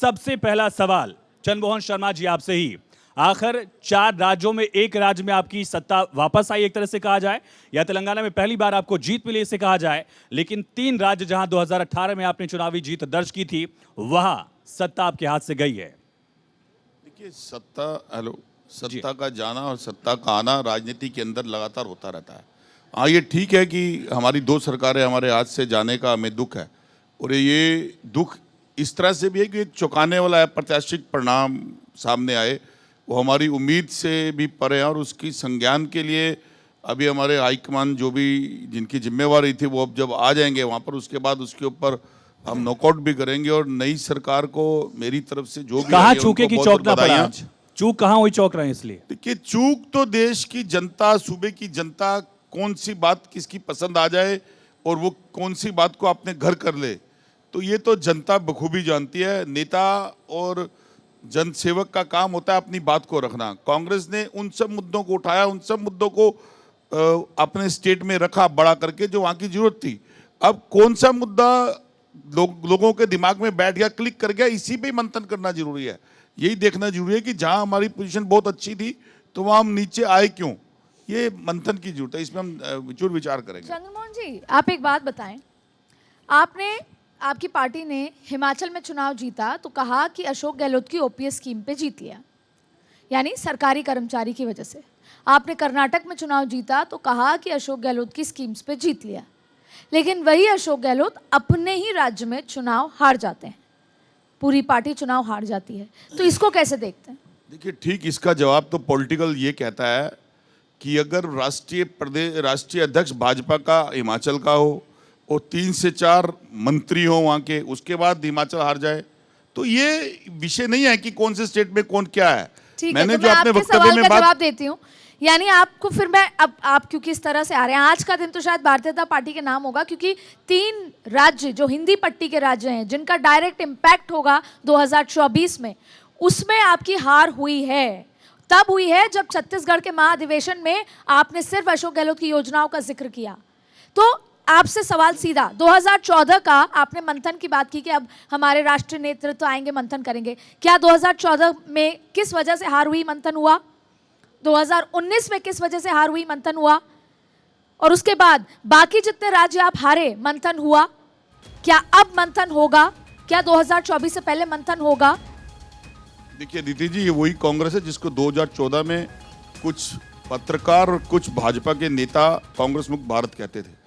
सबसे पहला सवाल चंद्रमोहन शर्मा जी आपसे ही, आखिर 4 राज्यों में एक राज्य में आपकी सत्ता वापस आई एक तरह से कहा जाए, या तेलंगाना में पहली बार आपको जीत मिली इसे कहा जाए, लेकिन 3 राज्य जहां 2018 में आपने चुनावी जीत दर्ज की थी वहां सत्ता आपके हाथ से गई है। देखिए, सत्ता का जाना और सत्ता का आना राजनीति के अंदर लगातार होता रहता है। हाँ, ये ठीक है कि हमारी 2 सरकारें हमारे हाथ से जाने का हमें दुख है, और ये दुख इस तरह से भी है कि एक चौंकाने वाला अप्रत्याशित परिणाम सामने आए, वो हमारी उम्मीद से भी परे है, और उसकी संज्ञान के लिए अभी हमारे हाईकमान जो भी जिनकी जिम्मेवारी थी वो अब जब आ जाएंगे वहाँ पर, उसके बाद उसके ऊपर हम नॉकआउट भी करेंगे। और नई सरकार को मेरी तरफ से जो भी कहाँ चूके की चौंकना पड़ा आज? चूक कहाँ हुई चौंक रहे हैं इसलिए? देखिए, चूक तो देश की जनता, सूबे की जनता कौन सी बात किसकी पसंद आ जाए और वो कौन सी बात को अपने घर कर ले, तो ये तो जनता बखूबी जानती है। नेता और जनसेवक का काम होता है अपनी बात को रखना। कांग्रेस ने उन सब मुद्दों को उठाया, उन सब मुद्दों को अपने स्टेट में रखा बड़ा करके जो वहाँ की जरूरत थी। अब कौन सा मुद्दा लोगों के दिमाग में बैठ गया, क्लिक कर गया, इसी पे मंथन करना जरूरी है। यही देखना जरूरी है कि जहाँ हमारी पोजीशन बहुत अच्छी थी तो वहाँ हम नीचे आए क्यों, ये मंथन की जरूरत है, इसमें हम विचार विचार करेंगे। चंद्रमोहन जी, आप एक बात बताएं, आपकी पार्टी ने हिमाचल में चुनाव जीता तो कहा कि अशोक गहलोत की ओपीएस स्कीम पे जीत लिया, यानी सरकारी कर्मचारी की वजह से। आपने कर्नाटक में चुनाव जीता तो कहा कि अशोक गहलोत की स्कीम्स पे जीत लिया, लेकिन वही अशोक गहलोत अपने ही राज्य में चुनाव हार जाते हैं, पूरी पार्टी चुनाव हार जाती है, तो इसको कैसे देखते हैं? देखिए, ठीक इसका जवाब तो पॉलिटिकल ये कहता है कि अगर राष्ट्रीय अध्यक्ष भाजपा का हिमाचल का हो और 3 से 4 मंत्री हो वहाँ के, उसके बाद हिमाचल हार जाए, तो ये विषय नहीं है कि कौन से स्टेट में कौन क्या है। मैंने जो अपने वक्तव्य में जवाब देती हूँ, यानी आपको फिर मैं अब आप क्योंकि इस तरह से आ रहे हैं, आज का दिन तो शायद भारतीय जनता पार्टी के नाम होगा, क्योंकि 3 राज्य जो हिंदी पट्टी के राज्य हैं जिनका डायरेक्ट इम्पैक्ट होगा 2024 में, उसमें आपकी हार हुई है। तब हुई है जब छत्तीसगढ़ के महाधिवेशन में आपने सिर्फ अशोक गहलोत की योजनाओं का जिक्र किया। तो आपसे सवाल सीधा, 2014 का आपने मंथन की बात की कि अब हमारे राष्ट्रीय नेतृत्व आएंगे मंथन करेंगे, क्या 2014 में किस वजह से हार हुई मंथन हुआ? 2019 में किस वजह से हार हुई मंथन हुआ? और उसके बाद बाकी जितने राज्य आप हारे मंथन हुआ? क्या अब मंथन होगा? क्या 2024 से पहले मंथन होगा? देखिए दीदी जी, ये वही कांग्रेस है जिसको 2014 में कुछ पत्रकार और कुछ भाजपा के नेता कांग्रेस मुक्त भारत कहते थे।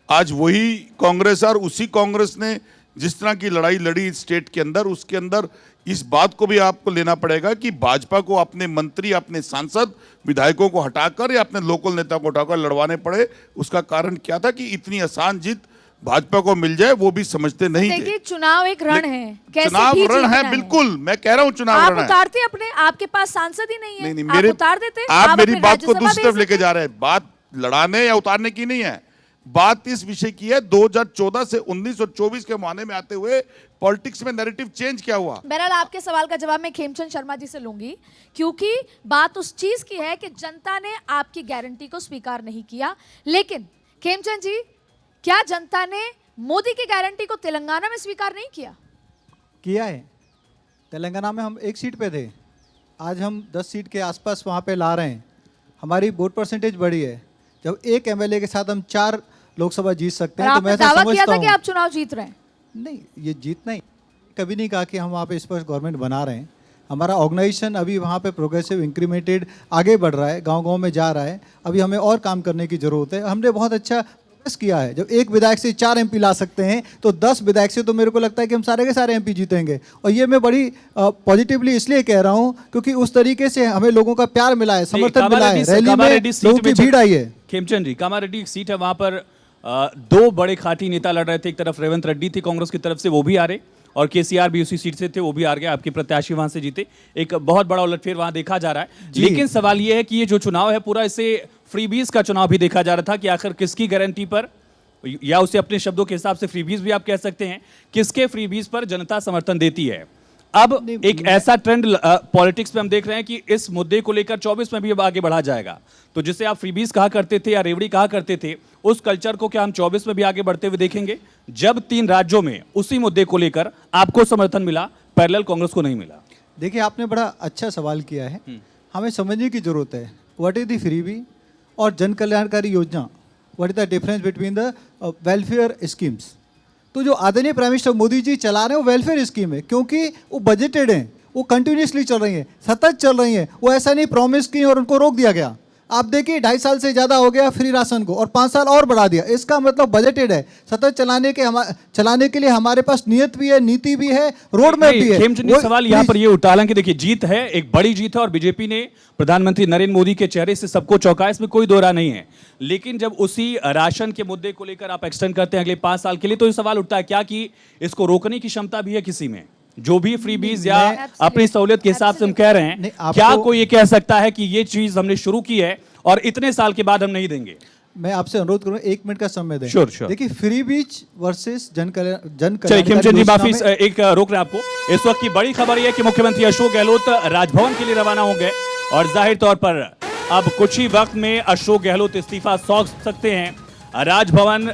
आज वही कांग्रेस और उसी कांग्रेस ने जिस तरह की लड़ाई लड़ी स्टेट के अंदर, उसके अंदर इस बात को भी आपको लेना पड़ेगा कि भाजपा को अपने मंत्री, अपने सांसद, विधायकों को हटाकर या अपने लोकल नेता को हटाकर लड़वाने पड़े। उसका कारण क्या था कि इतनी आसान जीत भाजपा को मिल जाए वो भी समझते नहीं थे। देखिए, चुनाव एक रण है, कैसे चुनाव भी रण है, जीतना बिल्कुल मैं कह रहा हूँ चुनाव रण है। आप उतारते अपने, आपके पास सांसद ही नहीं है, नहीं, आप उतार देते। आप मेरी बात को राज्यसभा दूसरी तरफ लेके जा रहे हैं। बात लड़ाने या उतारने की नहीं है, बात इस विषय की है 2014 से 19 और 24 के मायने में आते हुए पॉलिटिक्स में नैरेटिव चेंज क्या हुआ। बहरहाल आपके सवाल का जवाब मैं खेमचंद शर्मा जी से लूंगी, क्योंकि बात उस चीज की है कि जनता ने आपकी गारंटी को स्वीकार नहीं किया। लेकिन खेमचंद जी, क्या जनता ने मोदी की गारंटी को तेलंगाना में स्वीकार नहीं किया? किया है। तेलंगाना में हम 1 सीट पे थे, आज हम 10 सीट के आसपास वहाँ पे ला रहे हैं। हमारी वोट परसेंटेज बढ़ी है। जब एक एमएलए के साथ हम 4 लोकसभा जीत सकते हैं तो मैं दावा किया समझता था कि आप चुनाव जीत रहे हैं। नहीं, ये जीतना ही कभी नहीं कहा कि हम वहाँ पे स्पष्ट गवर्नमेंट बना रहे हैं। हमारा ऑर्गेनाइजेशन अभी वहाँ पे प्रोग्रेसिव इंक्रीमेंटेड आगे बढ़ रहा है, गांव-गांव में जा रहा है। अभी हमें और काम करने की जरूरत है। हमने बहुत अच्छा प्रोग्रेस किया है। जब एक विधायक से 4 एमपी ला सकते हैं तो 10 विधायक से तो मेरे को लगता है कि हम सारे के सारे एमपी जीतेंगे। और ये मैं बड़ी पॉजिटिवली इसलिए कह रहा हूँ क्योंकि उस तरीके से हमें लोगों का प्यार मिला है, समर्थन मिला है, रैली में लोगों की भीड़ आई है। खेमचंद जी, कामारेड्डी एक सीट है, वहां पर 2 बड़े खाटी नेता लड़ रहे थे। एक तरफ रेवंत रेड्डी थे कांग्रेस की तरफ से, वो भी हारे, और केसीआर भी उसी सीट से थे, वो भी हार गए। आपके प्रत्याशी वहां से जीते। एक बहुत बड़ा उलटफेर वहां देखा जा रहा है। लेकिन सवाल यह है कि ये जो चुनाव है पूरा इसे फ्रीबीज का चुनाव भी देखा जा रहा था कि आखिर किसकी गारंटी पर, या उसे अपने शब्दों के हिसाब से फ्रीबीज भी आप कह सकते हैं, किसके फ्रीबीज पर जनता समर्थन देती है। अब एक ऐसा ट्रेंड पॉलिटिक्स में हम देख रहे हैं कि इस मुद्दे को लेकर 24 में भी अब आगे बढ़ा जाएगा। तो जिसे आप फ्रीबीज कहा करते थे या रेवड़ी कहा करते थे, उस कल्चर को क्या हम 24 में भी आगे बढ़ते हुए देखेंगे, जब 3 राज्यों में उसी मुद्दे को लेकर आपको समर्थन मिला, पैरेलल कांग्रेस को नहीं मिला? देखिए, आपने बड़ा अच्छा सवाल किया है। हमें समझने की जरूरत है व्हाट इज द फ्रीबी और जन कल्याणकारी योजना, what is the difference between the welfare schemes. तो जो आदरणीय प्राइम मिनिस्टर मोदी जी चला रहे हैं वो वेलफेयर स्कीम है, क्योंकि वो बजटेड हैं, वो कंटिन्यूसली चल रही हैं, सतत चल रही हैं। वो ऐसा नहीं प्रॉमिस की और उनको रोक दिया गया। आप देखिए 2.5 साल से ज़्यादा हो गया फ्री राशन को और 5 साल और बढ़ा दिया। इसका मतलब बजटेड है, सतत चलाने के लिए हमारे पास नियत भी है, नीति भी है, रोड मैप भी है। खेमचंद जी, सवाल यहाँ पर ये उठा, हालांकि देखिए जीत है, एक बड़ी जीत है और बीजेपी ने प्रधानमंत्री नरेंद्र मोदी के चेहरे से सबको चौंकाया, इसमें कोई दो राय नहीं है। लेकिन जब उसी राशन के मुद्दे को लेकर आप एक्सटेंड करते हैं अगले 5 साल के लिए, तो ये सवाल उठता है क्या कि इसको रोकने की क्षमता भी है किसी में? जो भी फ्रीबीज या अपनी सहूलियत के हिसाब से हम कह रहे हैं, क्या कोई ये कह सकता है कि ये चीज हमने शुरू की है और इतने साल के बाद हम नहीं देंगे? मैं आपसे अनुरोध करूंगा 1 मिनट का समय दें। श्योर। देखिए, फ्री बीच वर्सेस जन कल्याण चलिए खेमचंद जी, माफी एक रोक रहे हैं आपको। इस वक्त की बड़ी खबर यह है कि मुख्यमंत्री अशोक गहलोत राजभवन के लिए रवाना होंगे और जाहिर तौर पर अब कुछ ही वक्त में अशोक गहलोत इस्तीफा सौंप सकते हैं। राजभवन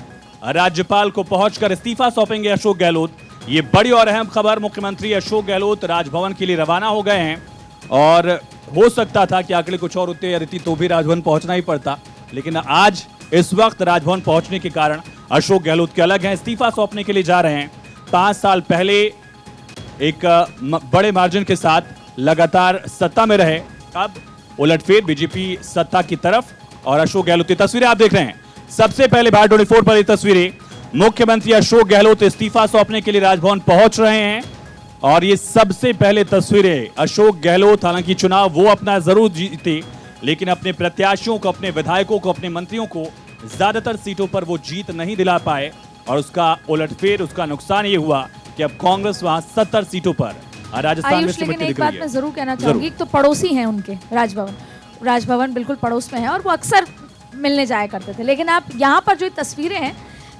राज्यपाल को पहुंचकर इस्तीफा सौंपेंगे अशोक गहलोत। ये बड़ी और अहम खबर, मुख्यमंत्री अशोक गहलोत राजभवन के लिए रवाना हो गए हैं और हो सकता था कि आंकड़े कुछ और होते या रीति तो भी राजभवन पहुंचना ही पड़ता, लेकिन आज इस वक्त राजभवन पहुंचने के कारण अशोक गहलोत के अलग हैं, इस्तीफा सौंपने के लिए जा रहे हैं। 5 साल पहले एक बड़े मार्जिन के साथ लगातार सत्ता में रहे, अब उलटफेर बीजेपी सत्ता की तरफ और अशोक गहलोत की तस्वीरें आप देख रहे हैं। सबसे पहले भारत 24 पर ये तस्वीरें, मुख्यमंत्री अशोक गहलोत इस्तीफा सौंपने के लिए राजभवन पहुंच रहे हैं और ये सबसे पहले तस्वीरें अशोक गहलोत। हालांकि चुनाव वो अपना जरूर जीते, लेकिन अपने प्रत्याशियों को, अपने विधायकों को, अपने मंत्रियों को ज्यादातर सीटों पर वो जीत नहीं दिला पाए और उसका उलटफेर, उसका नुकसान ये हुआ कि अब कांग्रेस वहां 70 सीटों पर राजस्थान में सिमटती दिख एक रही बात है। मैं जरूर कहना चाहूंगी, तो पड़ोसी हैं उनके राजभवन बिल्कुल पड़ोस में है और वो अक्सर मिलने जाया करते थे। लेकिन आप यहाँ पर जो तस्वीरें हैं,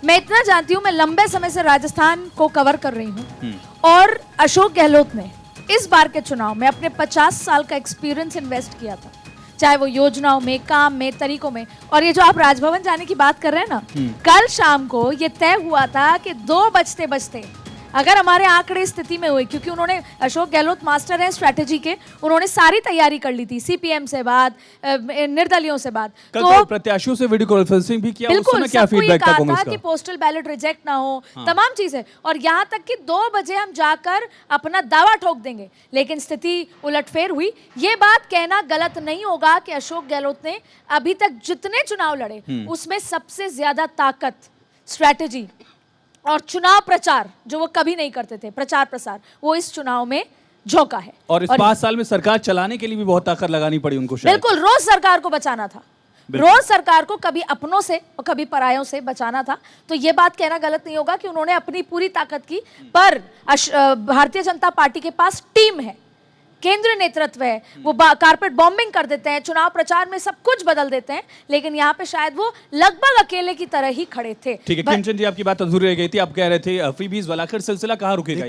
मैं इतना जानती हूँ, मैं लंबे समय से राजस्थान को कवर कर रही हूँ और अशोक गहलोत ने इस बार के चुनाव में अपने 50 साल का एक्सपीरियंस इन्वेस्ट किया था, चाहे वो योजनाओं में, काम में, तरीकों में। और ये जो आप राजभवन जाने की बात कर रहे हैं ना, कल शाम को ये तय हुआ था कि 2 बजते बजते अगर हमारे आंकड़े स्थिति में हुए, क्योंकि उन्होंने, अशोक गहलोत मास्टर हैं स्ट्रैटेजी के, उन्होंने सारी तैयारी कर ली थी, सीपीएम से बात, निर्दलियों से बात, तो प्रत्याशियों से वीडियो कॉन्फ्रेंसिंग भी किया, उस समय क्या फीडबैक था कांग्रेस का? कि पोस्टल बैलेट रिजेक्ट ना हो, तमाम चीजें, और यहाँ तक कि 2 बजे हम जाकर अपना दावा ठोक देंगे, लेकिन स्थिति उलटफेर हुई। ये बात कहना गलत नहीं होगा कि अशोक गहलोत ने अभी तक जितने चुनाव लड़े उसमें सबसे ज्यादा ताकत, स्ट्रैटेजी और चुनाव प्रचार, जो वो कभी नहीं करते थे, प्रचार प्रसार, वो इस चुनाव में झोंका है। और इस 5 साल में सरकार चलाने के लिए भी बहुत ताकत लगानी पड़ी उनको शायद। बिल्कुल, रोज सरकार को बचाना था, रोज सरकार को कभी अपनों से और कभी परायों से बचाना था। तो ये बात कहना गलत नहीं होगा कि उन्होंने अपनी पूरी ताकत की, पर भारतीय जनता पार्टी के पास टीम है, केंद्रीय नेतृत्व है, वो कारपेट बॉम्बिंग कर देते हैं, चुनाव प्रचार में सब कुछ बदल देते हैं, लेकिन यहाँ पे शायद वो लगभग अकेले की तरह ही खड़े थे। ठीक है खेमचंद जी, आपकी बात अधूरी रह गई थी, आप कह रहे थे फ्रीबीज वाला, आखिर सिलसिला कहाँ रुकेगा?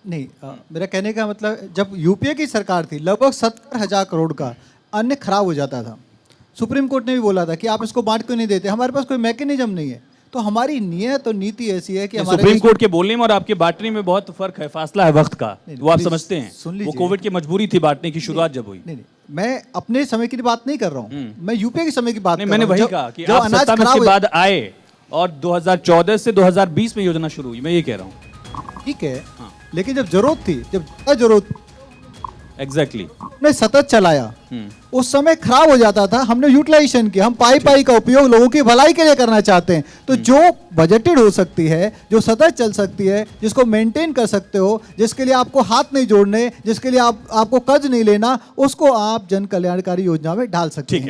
नहीं, मेरा कहने का मतलब, जब यूपीए की सरकार थी लगभग 70,000 करोड़ का अन्न खराब हो जाता था। सुप्रीम कोर्ट ने भी बोला था कि आप इसको बांट क्यों नहीं देते, हमारे पास कोई मैकेनिज्म नहीं है। तो हमारी नियत और नीति ऐसी है कि सुप्रीम कोर्ट के बोलने में और आपके बांटने में बहुत फर्क है, फासला है वक्त का, वो आप समझते हैं। वो कोविड की मजबूरी थी बांटने की शुरुआत जब हुई। नहीं, मैं अपने समय की बात नहीं कर रहा हूँ, मैं यूपीए के समय की बात कर रहा हूँ। मैंने वही कहा कि आप सत्ता में के बाद आए और 2014 से 2020 में योजना शुरू हुई, मैं ये कह रहा हूँ। ठीक है, लेकिन जब जरूरत थी, जब जरूरत एग्जैक्टली हमने सतत चलाया, उस समय खराब हो जाता था, हमने यूटिलाइजेशन किया। हम पाई का उपयोग लोगों की भलाई के लिए करना चाहते हैं। तो जो बजटेड हो सकती है, जो सतत चल सकती है, जिसको मेंटेन कर सकते हो, जिसके लिए आपको हाथ नहीं जोड़ने, जिसके लिए आपको कर्ज नहीं लेना, उसको आप जन कल्याणकारी योजना में डाल सकते हैं।